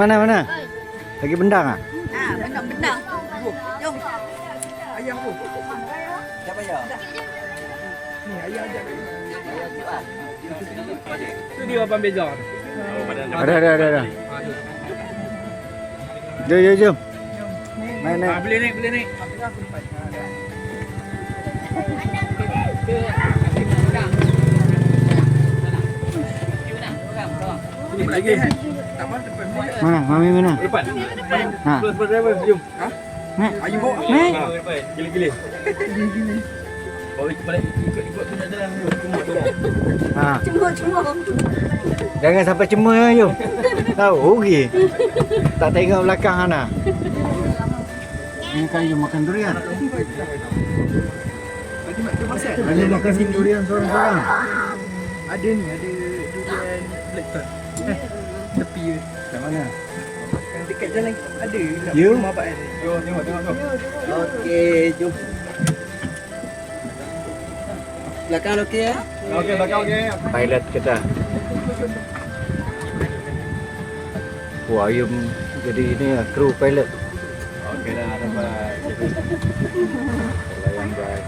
Mana? Lagi bendang ah? Bendang. Jom. Ayam tu. Siapa ya? Ni ayam ada. Tu dia abang beja. Ada. Jom. Naik. Boleh naik. Ini lagi. Tak mana depan. Mana? Mami mana? Depan. Ha. Terus driver jom. Naik. Ayam bawa. Naik. Depan. Gila-gila. Bawa ikut balik. Ikut punya jalan dulu. Ha. Cuma. Jangan sampai cemur ya, jom. Tahu rugi. Tak tengok belakang Hana. Ini kan you makan durian. Ada masak. Ada makan durian seorang-seorang. Ada ni, ada durian blackthorn. Tepi je. Kat mana? Dekat jalan ada. Kat You? rumah abang ada. Jom tengok. Okey, jom. Belakang okey ya? Okey, belakang okey. Pilot kita. Wah, ayam jadi ini lah, kru pilot. Okey dah dapat. Layan baik.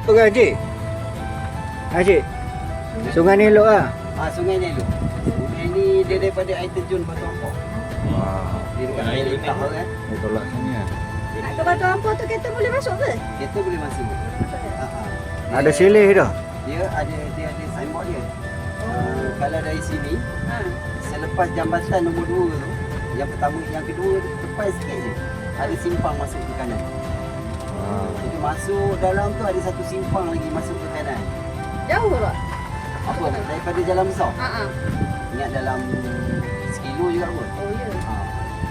Okey, Haji. Sungai ni elok ah. Sungai ni dulu. Sungai ni dia daripada air terjun Batu Ampau. Wah, Dia dekat air letak kan. ni tolak sini ah. Ke Batu Ampau tu kereta boleh masuk ke? Kereta boleh masuk. Ada silih dah. Dia ada signboard dia. Kalau dari sini Ha. selepas jambatan nombor 2 tu, yang pertama, yang kedua tepat sikit je. Ada simpang masuk ke kanan. Jadi masuk dalam tu ada satu simpang lagi masuk ke kanan. Jauh tak? Apa? Daripada jalan besar. Ha. Ingat dalam sekilo juga kot. Oh ya.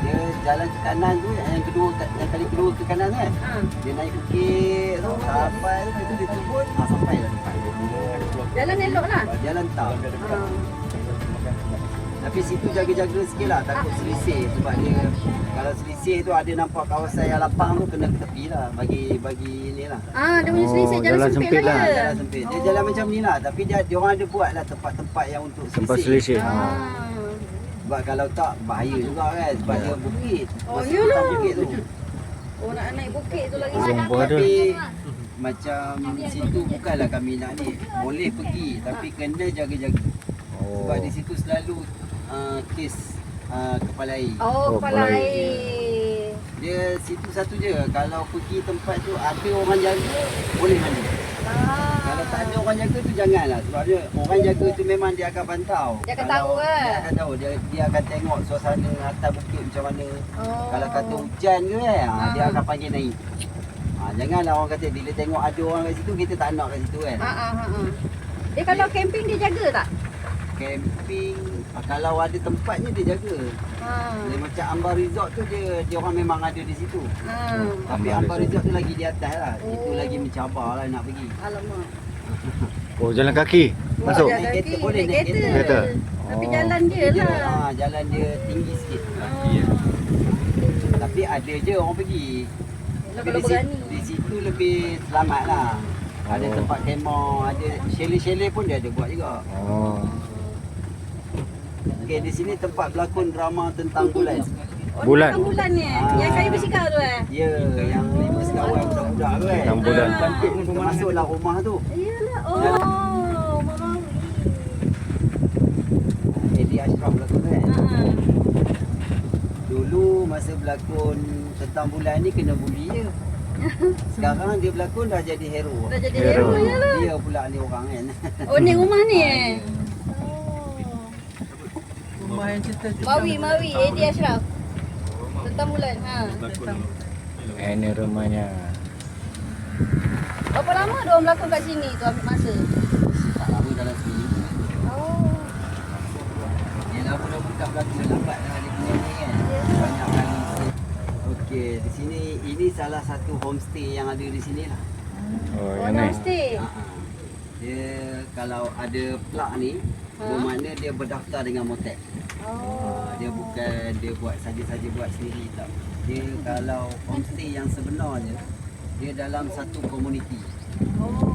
Dia jalan ke kanan tu, yang kali kedua ke kanan kan. Ha. Dia naik bukit tu, sampai tu dia turun, sampai lah depan. Jalan elok lah. Jalan tak. Ha. Tapi situ jaga-jaga sikit lah, takut selisih. Sebab dia, kalau selisih tu ada nampak kawasan yang lapang tu, kena ke tepi lah. Bagi ni lah. Dia punya selisih Oh, jalan jalan sempit sempit lah lah. dia. Jalan sempit. Dia jalan macam ni lah. Tapi dia orang ada buat lah tempat-tempat yang untuk Tempat selisih. selisih. Ha. Sebab kalau tak, bahaya juga kan. Sebab dia bukit. Oh, Masuk yalah. hutan bukit tu. Oh nak naik bukit tu lagi. Jumpa ada. Tapi macam situ bukanlah kami nak ni. Boleh pergi tapi kena jaga-jaga. Oh. Sebab di situ selalu kes kepala air. Oh, kepala kepala air. Dia situ satu je. Kalau pergi tempat tu ada orang jaga, boleh mandi. Kalau tak ada orang jaga tu janganlah. Sebab dia orang jaga tu memang dia akan pantau. Dia akan Kalau- tahu kan? Dia akan tahu. Dia akan tengok suasana atas bukit macam mana. Oh. Kalau kata hujan ke dia akan panggil naik. Janganlah orang kata bila tengok ada orang kat situ kita tak nak kat situ kan. Ha. Dia kalau camping dia jaga tak? Camping kalau ada tempatnya dia jaga. Ha. Dia macam Ambar Resort tu dia orang memang ada di situ. Ha. Tapi Ambar Ambar Resort tu lagi di atas lah. Itu Oh. lagi mencabar lah nak pergi. Alamak. Oh, jalan kaki. Masuk. Jalan Naik kereta kaki, boleh, naik naik kereta. kereta. Tapi Oh. jalan dia lah. Jalan dia tinggi sikit. Oh. Tapi ada je orang pergi. Kalau Tapi berani. di situ lebih selamat lah. Ada Oh. tempat kemah, ada chalet-chalet pun dia ada buat juga. Oh. Okey, di sini tempat berlakon drama tentang bulan. Oh, Bulan. tentang bulan ni. Yang kayu bersikal tu Ya, yang 5 sekawan budak-budak tu kan. Tentang bulan. Cantik pun masuklah rumah tu. Iyalah. Oh, Mama. Eddie Ashraf berlakon kan. Ha. Dulu masa berlakon tentang bulan ni kena buli je. Sekarang dia berlakon dah jadi hero. Dah jadi Hero. hero je lah. Dia pula ni orang kan. Oh, ni rumah ni. Rumah yang cerita Mawi, Eddie Ashraf. Tentang bulan. Ha. Ini rumahnya. Berapa lama dia orang berlakon kat sini tu ambil masa? Tak lama dalam sini. Oh. Dia dah pun buka berlakon dah lambat dah dia punya ni kan. Banyak kali. Okey, di sini ini salah satu homestay yang ada di sini lah. Oh, Oh, yang ni. homestay. Dia kalau ada plug ni, bermakna dia berdaftar dengan Motek. Oh. Dia bukan dia buat saja-saja buat sendiri tak. Dia kalau homestay yang sebenarnya dia dalam satu komuniti.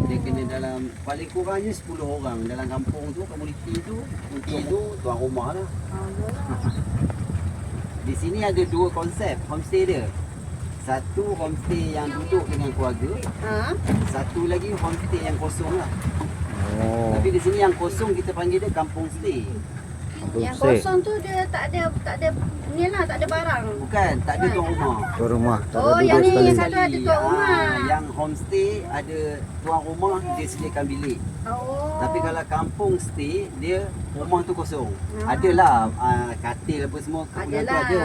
Dia kena dalam paling kurangnya 10 orang dalam kampung tu, komuniti tu. Kunci tu tuan rumah lah. Di sini ada 2 konsep homestay dia. Satu homestay yang duduk dengan keluarga, Ha? satu lagi homestay yang kosong lah. Oh. Tapi di sini yang kosong kita panggil dia kampung stay. Yang Homestay. kosong tu dia tak ada ni lah, tak ada barang. Bukan, tak ada tuan rumah. Tuan rumah tak ada Oh, duduk yang ni sekali. yang satu ada tuan rumah. Yang homestay ada tuan rumah, dia sediakan bilik. Oh. Tapi kalau kampung stay, dia rumah tu kosong. Ah. Adalah katil apa semua kemudian tu Adalah. ada.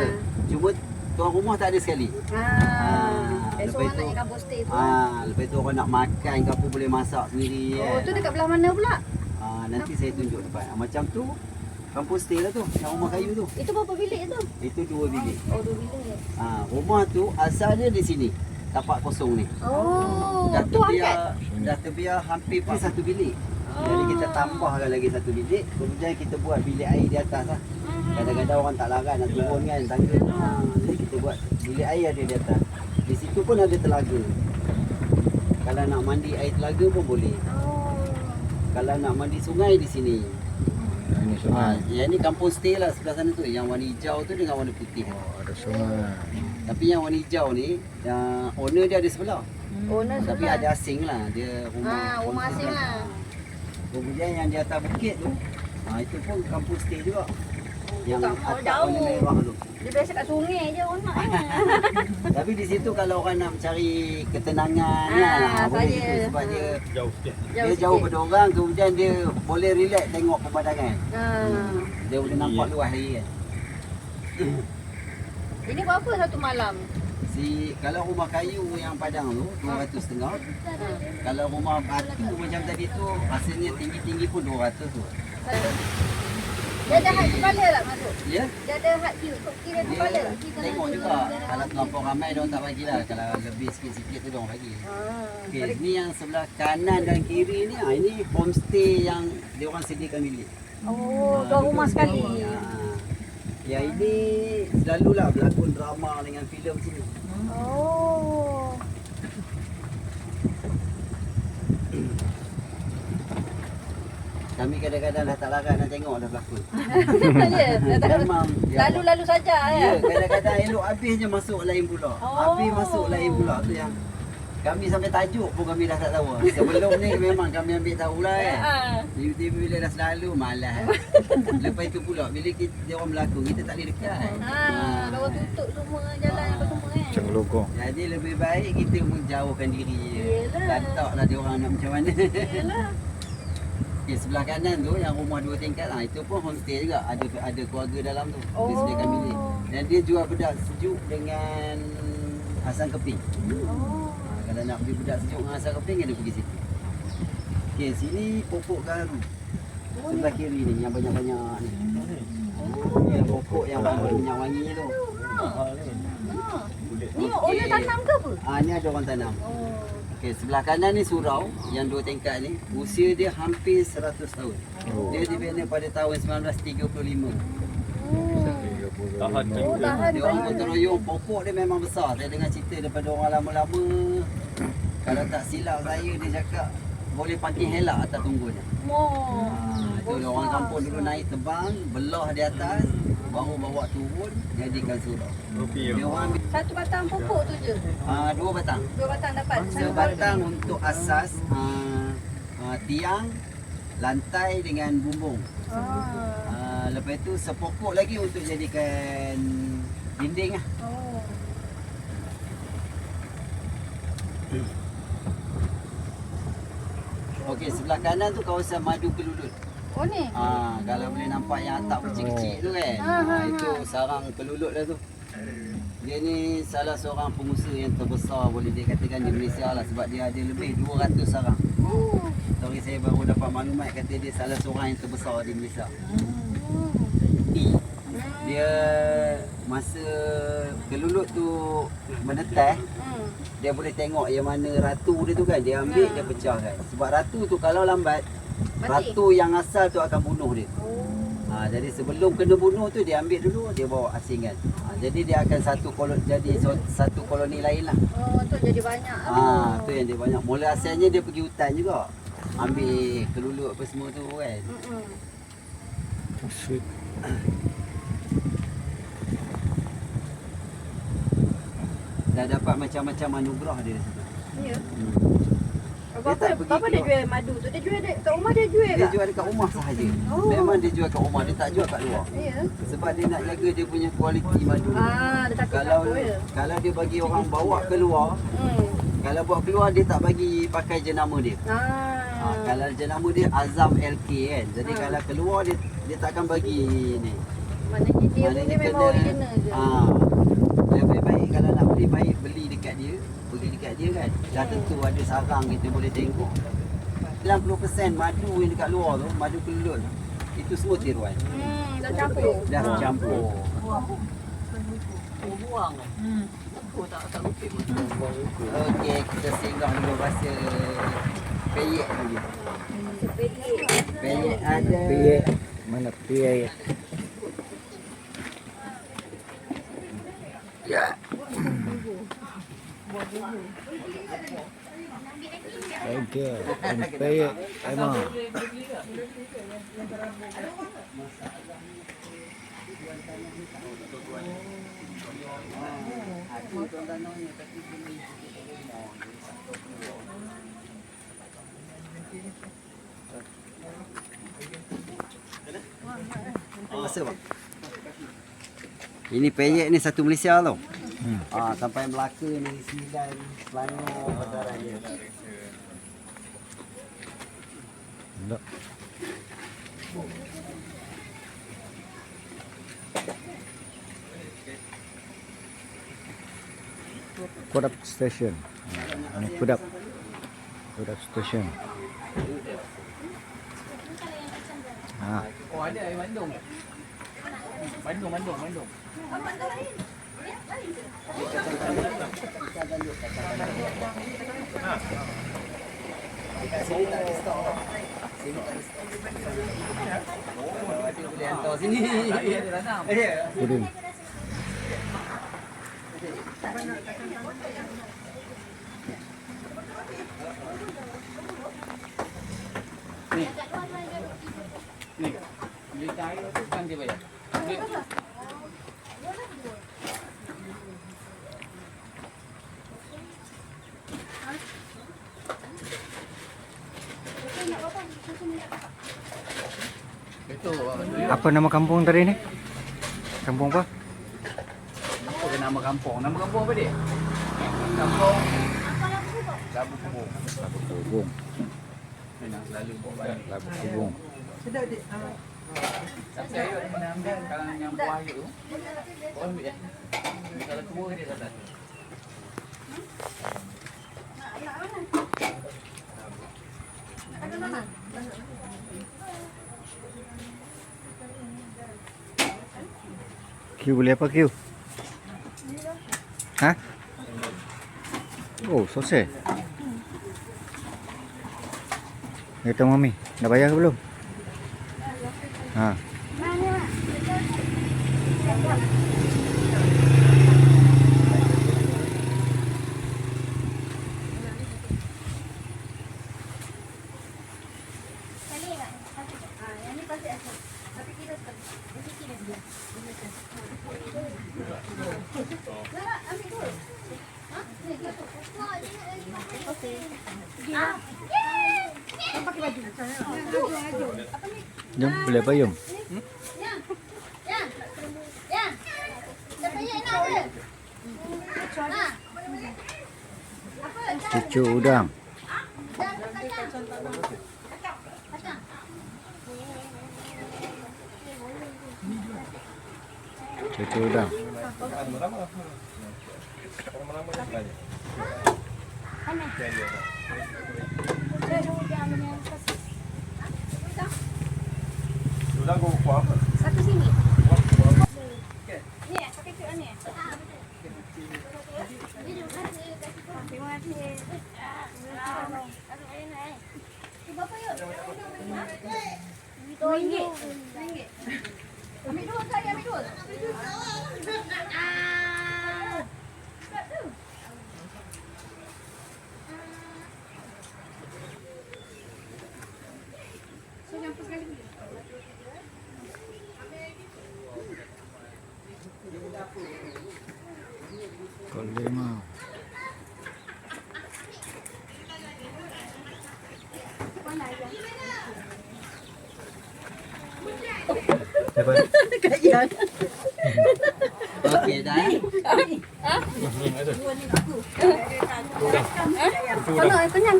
Cuma tuan rumah tak ada sekali. Esok lepas orang tu- nak kampung stay tu. Lepas tu orang nak makan ke apa boleh masak sendiri Oh, kan. tu dekat belah mana pula? Nanti saya tunjuk depan. Macam tu kampung stay lah tu, yang rumah kayu tu. Itu berapa bilik tu? Itu 2 bilik. Oh, 2 bilik. Rumah tu asalnya di sini. Tapak kosong ni. Oh, Dah tu angkat. terbiar hampir pun 1 bilik. Jadi kita tambahkan lagi 1 bilik. Kemudian kita buat bilik air di atas lah. Kadang-kadang orang tak larat nak turun kan tangga. Jadi kita buat bilik air ada di atas. Di situ pun ada telaga. Kalau nak mandi air telaga pun boleh. Oh. Kalau nak mandi sungai di sini. Ini sungai. Yang ni kampung stay lah sebelah sana tu. Yang warna hijau tu dengan warna putih. Oh, ada sungai. Tapi yang warna hijau ni, owner dia ada sebelah. Oh, nak Tapi ada asing lah. Dia rumah. rumah asing lah. Kemudian yang di atas bukit tu, itu pun kampung stay juga. Yang tak atap jauh. warna merah tu. Dia biasa kat sungai je orang nak. Tapi di situ kalau orang nak mencari ketenangan boleh saya. gitu sebab dia Jauh sikit. dia jauh pada orang, kemudian dia boleh relax tengok pemandangan. Dia boleh nampak luas lagi kan. Ini berapa satu malam? Kalau rumah kayu yang padang tu 200.5. Kalau rumah batu macam tadi tu rasanya tinggi-tinggi pun 200 tu. Dia ada had kepala tak masuk? Ya. Dia ada had kira Dia kepala tak? tengok juga. Kalau terlampau ramai dia orang tak bagilah. Kalau lebih sikit-sikit tu dia orang bagi. Okey, ni yang sebelah kanan dan kiri ni, ini homestay yang dia orang sediakan bilik. Oh, tuan rumah sekali. Yang ini selalulah berlakon drama dengan filem sini. Oh. Kami kadang-kadang dah tak larat nak tengok dah berlakon. Ya, Memang lalu-lalu saja ya, ya. kadang-kadang elok habis je masuk lain pula. Habis masuk lain pula tu yang kami sampai tajuk pun kami dah tak tahu. Sebelum ni memang kami ambil tahulah kan. Tiba-tiba bila dah selalu malas. Lepas itu pula bila dia orang berlakon kita tak boleh dekat. Dia orang tutup semua jalan apa semua kan. Macam logo. Jadi lebih baik kita menjauhkan diri je. Yelah. Lantaklah dia orang nak macam mana. Yalah. Okay, sebelah kanan tu yang rumah 2 tingkat itu pun homestay juga. Ada keluarga dalam tu. Dia sediakan bilik. Dan dia jual bedak sejuk dengan asam keping. Kalau nak beli bedak sejuk dengan asam keping kena pergi situ. Okey, sini pokok garu. Sebelah kiri ni yang banyak-banyak ni. Yang pokok yang banyak wangi tu. Ni owner tanam ke apa? Ni ada orang tanam. Oh. Okey, sebelah kanan ni surau yang 2 tingkat ni. Usia dia hampir 100 tahun. Oh. Dia dibina pada tahun 1935. Tahan Oh, tahan Dia orang tahan. gotong royong, pokok dia memang besar. Saya dengar cerita daripada orang lama-lama. Kalau tak silap saya, dia cakap boleh parking helak atas tunggunya. Oh. Itu orang kampung dulu naik tebang, belah di atas, baru bawa turun, jadikan surau. Dia orang ambil Satu batang pokok tu je. 2 batang. 2 batang dapat. Sebatang untuk asas tiang, lantai dengan bumbung. Lepas tu sepokok lagi untuk jadikan dinding lah. Oh. Okey, sebelah kanan tu kawasan Madu Kelulut. Oh ni. Kalau boleh nampak yang atap kecil-kecil tu kan. Itu sarang Kelulut lah tu. Dia ni salah seorang pengusaha yang terbesar boleh dikatakan di Malaysia lah sebab dia ada lebih 200 sarang. Sorry, saya baru dapat maklumat kata dia salah seorang yang terbesar di Malaysia. Dia masa Kelulut tu menetas, dia boleh tengok yang mana ratu dia tu kan, dia ambil dia pecahkan. Sebab ratu tu kalau lambat Mati? Ratu yang asal tu akan bunuh dia. Jadi sebelum kena bunuh tu dia ambil dulu, dia bawa asingkan. Jadi dia akan satu koloni lain lah. Oh, tu jadi banyak. Tu yang dia banyak. Mula asalnya dia pergi hutan juga. Ambil keluluk apa semua tu kan. Sweet. Dah dapat macam-macam anugerah dia di situ. Ya. Dia tak pergi Bapa dia keluar. jual madu tu. Dia jual kat rumah dia jual Dia tak? jual dekat rumah sahaja. Oh. Memang dia jual kat rumah, dia tak jual kat luar. Ya. Sebab dia nak jaga dia punya kualiti madu. Dia takut Kalau takut ya. kalau dia bagi orang bawa keluar, kalau bawa keluar dia tak bagi pakai jenama dia. Kalau jenama dia Azam LK kan. Jadi kalau keluar dia takkan bagi ni. Maknanya dia punya memang original je. Lebih baik kalau nak beli baik beli dekat dia, pergi dekat dia kan. Dah tentu ada sarang kita boleh tengok. 90% madu yang dekat luar tu, madu kelulut itu semua tiruan. Dah campur. Dah campur. Okey, kita singgah dulu bahasa peyek dulu. Peyek ada. Piyek. Mana piyek? Ya. Okey, piyek. Emang. Masa bang. Ini peyek ni satu Malaysia tau. Sampai Melaka, Negeri Sembilan, Selangor, pasaran dia. Tak. Kodap Station. Ini Kodap. Kodap Station. Oh ada air Bandung. Bandung. Sini tak ada stok. Sini tak ada stok. Dia boleh hantar sini. Puding. Ni. Beli air tu kan dia bayar. Betul. Apa nama kampung tadi ni? Kampung apa? Apa ke nama kampung? Nama kampung apa dia? Kampung Labu Kubung. Labu Kubung. Memang selalu bawa balik. Labu Kubung. Sedap dik. Tapi saya ambil kalau yang buah tu, kau ambil ya. Kalau tua dia tak ada. Q boleh apa Q? Hah? Oh, sosej. Kata mami, dah bayar ke belum? Ha. Jom, boleh apa Jom? Cucu udang. Cucu udang. Satu sini. Ni, pakai tu ni. Terima kasih. Aduh, enak. Berapa yuk? Siapa? Okey dah. Kalau kenyang.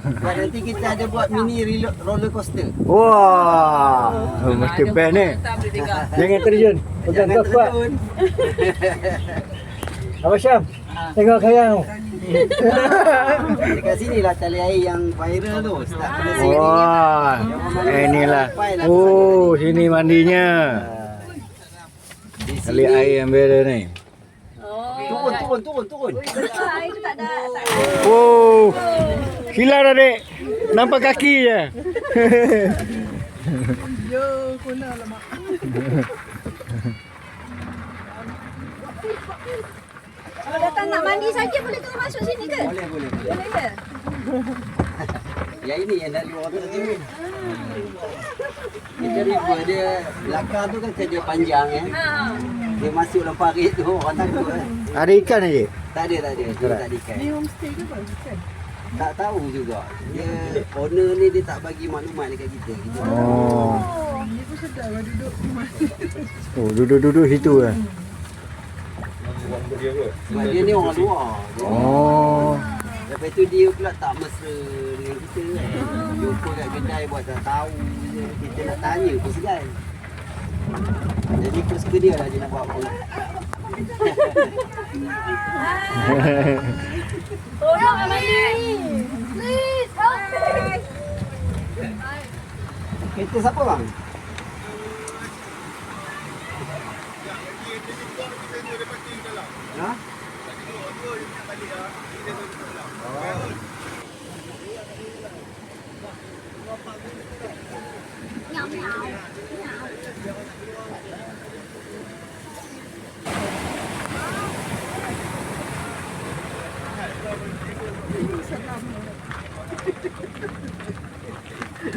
Nanti kita ada buat mini roller coaster. Wah, mesti best ni. Jangan terjun. Pegang kau kuat. terjun. Abang Syam, tengok kayang. Dekat sini lah tali air yang viral tu. Start pada sini. Wah, inilah. Oh, sini mandinya. Di Kali sini. air yang beda ni. Turun. Air tu tak ada. Oh, hilang adik. Nampak kaki je. Yo, kena lah mak. Kalau datang nak mandi saja boleh tengok masuk sini ke? Boleh. Boleh ke? Yang ini yang dari luar tu tadi. Kita river dia belakang tu kan kerja panjang Dia masuk dalam parit tu orang takut kan. Ada ikan aje. Tak ada. Dia tak ada ikan. Ni homestay ke apa? Bukan. Tak tahu juga. Dia owner ni dia tak bagi maklumat dekat kita. Kita Oh. Ni pun sedap lah duduk rumah. Oh, duduk-duduk situ kan. sebab dia ni orang luar. Oh. Lepas tu dia pula tak mesra dengan kita kan. Jumpa kat kedai buat tak tahu je. Kita nak tanya pun segan. Jadi aku suka dia lah dia nak buat apa. Tolong nak mandi. Please help me. Kereta siapa bang? Ha?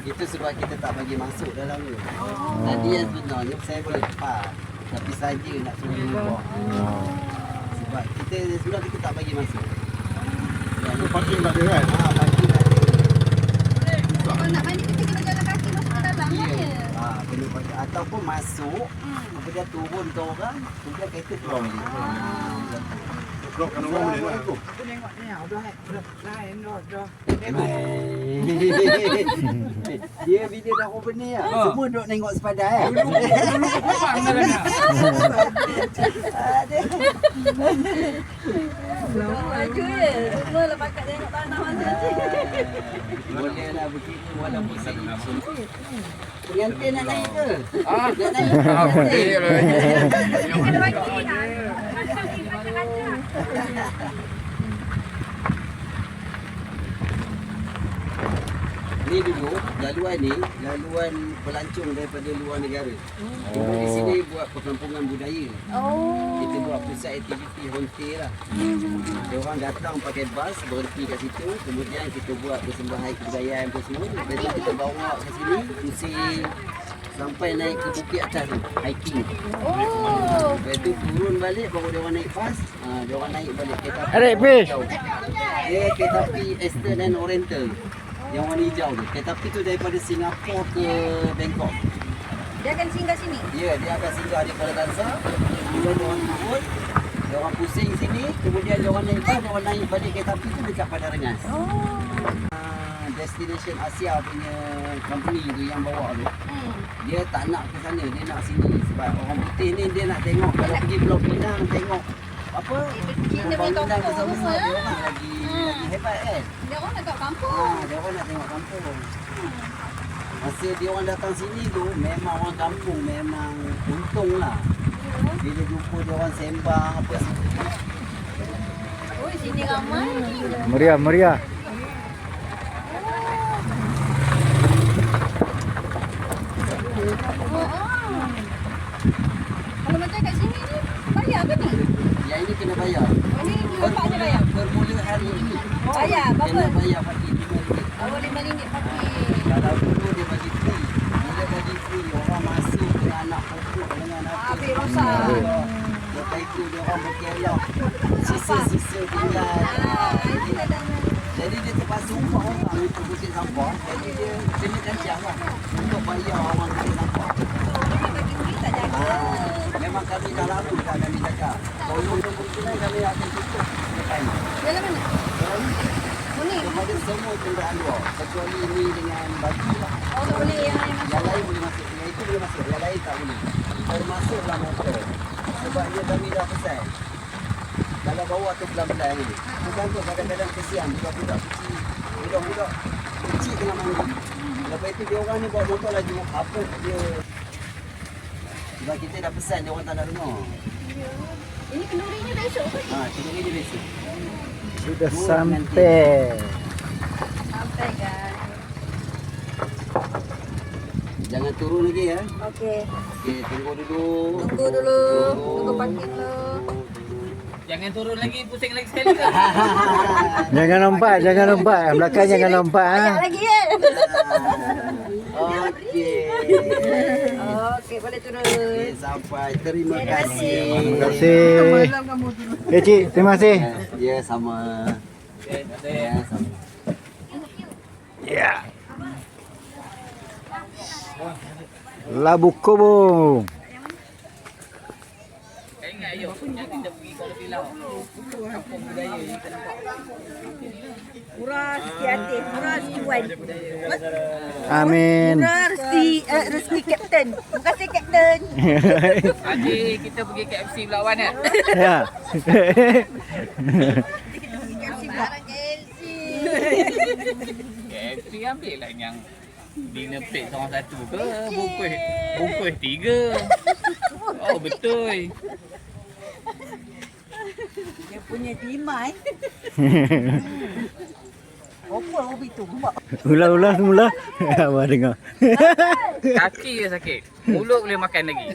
Itu sebab kita tak bagi masuk dalam ni. Tadi yang sebenarnya saya boleh lepas. Tapi saja nak suruh dia buang. Sebab kita sebenarnya kita tak bagi masuk. Parking tak ada kan? Parking tak ada. Kalau nak mandi kita kena jalan kaki masuk ke dalam Ya. kan? Kena pakai. Ataupun masuk, kemudian turun ke orang, kemudian kereta keluar balik. Assalamualaikum. Aku tengok ni, dah lain dah. Dia bila dah open ni lah. Semua duduk tengok sepadan Laju je. Semua lah pakat tengok tanah mana je. Boleh lah begitu walaupun saya pengantin nak naik ke? Nak naik? Kena bagi ni nak. Ni dulu, laluan pelancong daripada luar negara. Cuma di sini buat perkampungan budaya. Kita buat pusat aktiviti homestay lah. Diorang datang pakai bas, berhenti kat situ. Kemudian kita buat persembahan kebudayaan apa semua. Lepas tu kita bawa ke sini, pusing sampai naik ke bukit atas tu, hiking. Lepas tu turun balik, baru diorang naik bas. Diorang naik balik kereta api. Adik, pergi. Dia kereta api Eastern and Oriental. Yang warna hijau tu. Kereta api tu daripada Singapura ke Bangkok. Dia akan singgah sini. Ya, dia akan singgah di Kuala Kangsar. Kemudian diorang turun. Diorang pusing sini. Kemudian diorang naik bas. Diorang naik balik kereta api tu dekat Padang Rengas. Destination Asia punya company tu yang bawa tu. Dia tak nak ke sana. Dia nak sini. Sebab orang putih ni dia nak tengok. Kalau pergi Pulau Pinang tengok apa? Kita punya Bangunan kampung bersama semua. diorang lagi hebat kan? Dia orang nak kat kampung. Dia orang nak tengok kampung. Masa dia orang datang sini tu memang orang kampung memang untung lah. Bila jumpa dia orang sembang apa semua. Oh, sini ramai. Meriah. Kalau macam kat sini ni bayar ke ni? Yang ini kena bayar. Oh, ni nampak je bayar. Bermula hari ini. Bayar berapa? Kena bayar parking RM5. Oh, RM5 parking. Kalau dulu dia bagi free. Bila bagi free orang masuk dengan anak pokok dengan apa. Habis rosak. Lepas itu dia orang berkelok. Sisa-sisa tinggal. Itu dah dah. Jadi dia terpaksa upah orang untuk bukit sampah. lah. Untuk bayar orang kena nampak. Tak jaga. Memang kami dah lama dah kami cakap. Kalau nombor tunai kami akan tutup. Jalan mana? Ini. Kepada semua kenderaan luar. Kecuali ini dengan baju lah. Oh, tak boleh yang lain masuk. Yang lain boleh masuk. Yang itu boleh masuk. Yang lain tak boleh. Termasuklah motor. Sebab dia kami dah pesan. Kalau bawa tu pelan-pelan ni. Bukan tu kadang-kadang kesian. Budak-budak kecil. Budak-budak kecil tengah mandi. Lepas itu dia orang ni bawa motor laju. Apa dia... Sebab kita dah pesan dia orang tak nak dengar. Ini kendurinya besok ke? Cuma ni dia biasa. Sudah sampai. Sampai kan. Jangan turun lagi ya. Okey. Okey, tunggu dulu. Tunggu dulu. Tunggu parking dulu. Jangan turun lagi, pusing lagi sekali ke? Jangan lompat, jangan lompat. Belakang jangan lompat Banyak ha. lagi ya. Okey. Okey, boleh turun. Okey, sampai. Terima Terima kasih. Terima kasih. Malam kamu dulu. Cik, terima kasih. Ya, sama. Okay, tak ada. Ya, sama. Ya. Labu Kubung. Kau ingat ayuh, yang kita pergi Kuala Pilau. Kampung budaya ni kita nampak. Murah rezeki hati, murah rezeki wan. Amin. Murah rezeki kapten. Terima kasih kapten. Haji kita pergi KFC Belawan kan? Ya. Barang KLC. KFC ambil lah yang dinner plate seorang satu ke bungkus 3. Oh betul. Dia punya timai. Apa hobi tu? Ulang-ulang semula. Abang dengar. Kaki dia sakit. Mulut boleh makan lagi.